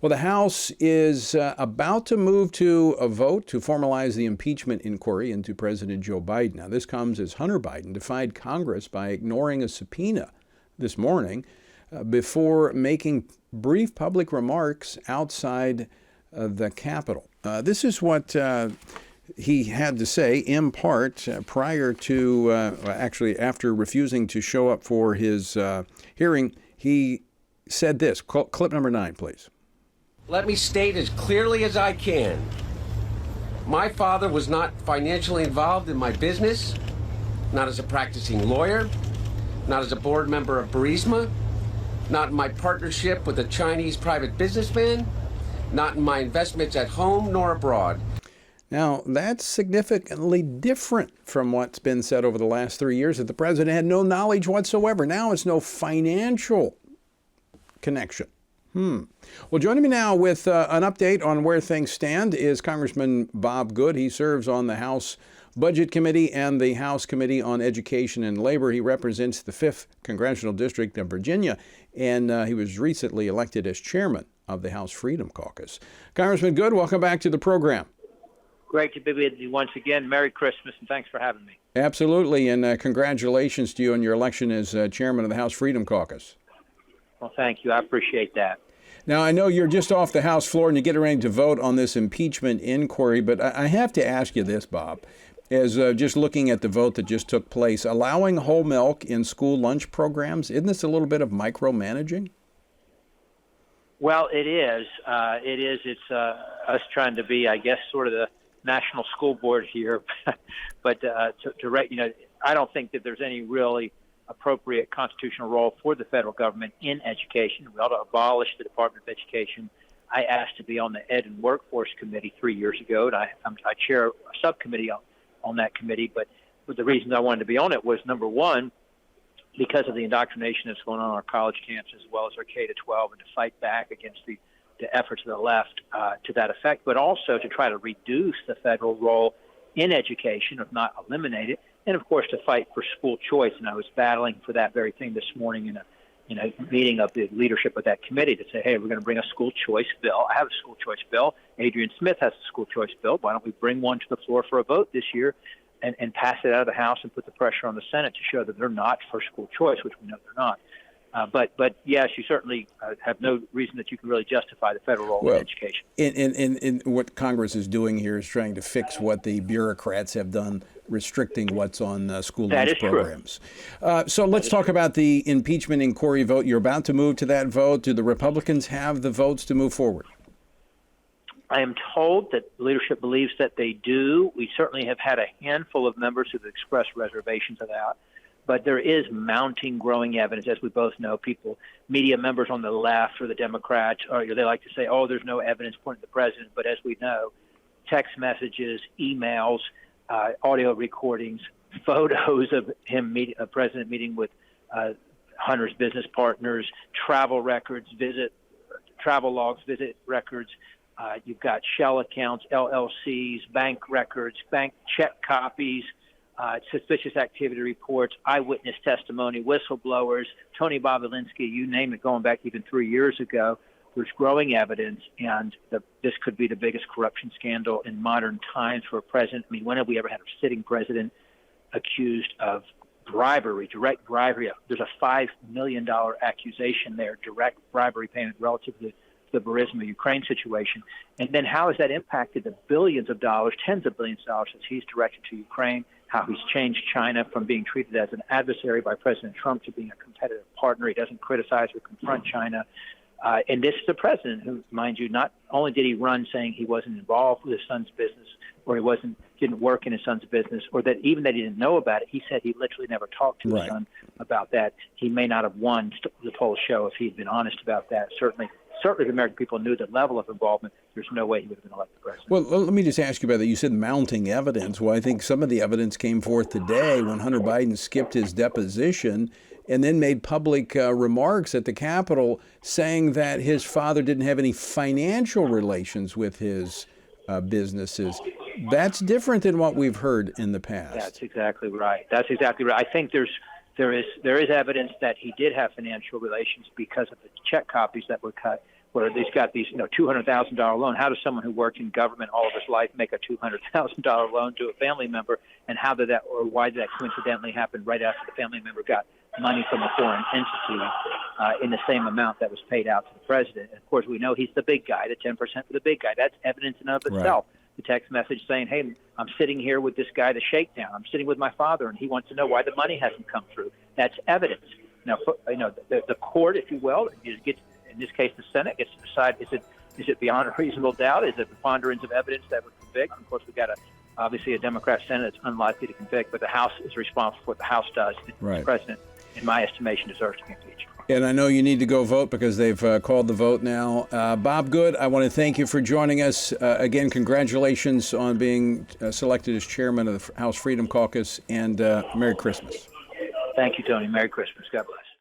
Well, the House is about to move to a vote to formalize the impeachment inquiry into President Joe Biden. Now, this comes as Hunter Biden defied Congress by ignoring a subpoena this morning before making brief public remarks outside the Capitol. This is what he had to say, in part, prior to, actually, after refusing to show up for his hearing. He said this. Clip number 9, please. Let me state as clearly as I can. My father was not financially involved in my business, not as a practicing lawyer, not as a board member of Burisma, not in my partnership with a Chinese private businessman, not in my investments at home nor abroad. Now, that's significantly different from what's been said over the last 3 years, that the president had no knowledge whatsoever. Now it's no financial connection. Well, joining me now with an update on where things stand is Congressman Bob Good. He serves on the House Budget Committee and the House Committee on Education and Labor. He represents the 5th Congressional District of Virginia, and he was recently elected as chairman of the House Freedom Caucus. Congressman Good, welcome back to the program. Great to be with you once again. Merry Christmas, and thanks for having me. Absolutely, and congratulations to you on your election as chairman of the House Freedom Caucus. Well, thank you. I appreciate that. Now, I know you're just off the House floor and you're getting ready to vote on this impeachment inquiry, but I have to ask you this, Bob, as just looking at the vote that just took place, allowing whole milk in school lunch programs, isn't this a little bit of micromanaging? Well, it is. It's us trying to be, I guess, sort of the national school board here. But I don't think that there's any really appropriate constitutional role for the federal government in education. We ought to abolish the Department of Education. I asked to be on the Ed and Workforce Committee 3 years ago, and I chair a subcommittee on that committee. But the reason I wanted to be on it was, number one, because of the indoctrination that's going on our college camps as well as our K-12, and to fight back against the efforts of the left to that effect, but also to try to reduce the federal role in education, if not eliminate it, and of course to fight for school choice. And I was battling for that very thing this morning in a meeting of the leadership of that committee to say, hey, we're going to bring a school choice bill. I have a school choice bill. Adrian Smith has a school choice bill. Why don't we bring one to the floor for a vote this year and pass it out of the House and put the pressure on the Senate to show that they're not for school choice, which we know they're not. But yes, you certainly have no reason that you can really justify the federal role in education. In what Congress is doing here is trying to fix what the bureaucrats have done, restricting what's on school lunch programs. So let's talk about the impeachment inquiry vote. You're about to move to that vote. Do the Republicans have the votes to move forward? I am told that leadership believes that they do. We certainly have had a handful of members who've expressed reservations of that. But there is mounting, growing evidence, as we both know. Media members on the left or the Democrats, they like to say, oh, there's no evidence pointing to the president. But as we know, text messages, emails, audio recordings, photos of him, president meeting with Hunter's business partners, travel records, travel logs, visit records. You've got shell accounts, LLCs, bank records, bank check copies, suspicious activity reports, eyewitness testimony, whistleblowers, Tony Bobolinsky, you name it, going back even 3 years ago. There's growing evidence, and this could be the biggest corruption scandal in modern times for a president. I mean, when have we ever had a sitting president accused of bribery, direct bribery? There's a $5 million accusation there, direct bribery payment relative to the Burisma Ukraine situation. And then how has that impacted the billions of dollars, tens of billions of dollars that he's directed to Ukraine, how he's changed China from being treated as an adversary by President Trump to being a competitive partner. He doesn't criticize or confront China. And this is a president who, mind you, not only did he run saying he wasn't involved with his son's business, or he didn't work in his son's business, or that even that he didn't know about it, he said he literally never talked to his son about that. He may not have won the polls show if he'd been honest about that. Certainly the American people knew the level of involvement. There's no way he would have been elected president. Well, let me just ask you about that. You said mounting evidence. Well, I think some of the evidence came forth today when Hunter Biden skipped his deposition and then made public remarks at the Capitol saying that his father didn't have any financial relations with his businesses. That's different than what we've heard in the past. That's exactly right. I think there is evidence that he did have financial relations because of the check copies that were cut. where he's got these, $200,000 loan. How does someone who worked in government all of his life make a $200,000 loan to a family member? And how did that, or why did that coincidentally happen right after the family member got money from a foreign entity in the same amount that was paid out to the president? And of course, we know he's the big guy, the 10% for the big guy. That's evidence in and of itself. Right. The text message saying, hey, I'm sitting here with this guy, the shakedown. I'm sitting with my father, and he wants to know why the money hasn't come through. That's evidence. Now, the court, if you will, gets, in this case, the Senate gets to decide, is it beyond a reasonable doubt? Is it preponderance of evidence that would convict? And of course, we've got obviously a Democrat Senate that's unlikely to convict, but the House is responsible for what the House does. Right. The president, in my estimation, deserves to be impeached. And I know you need to go vote because they've called the vote now. Bob Good, I want to thank you for joining us. Again, congratulations on being selected as chairman of the House Freedom Caucus, and Merry Christmas. Thank you, Tony. Merry Christmas. God bless.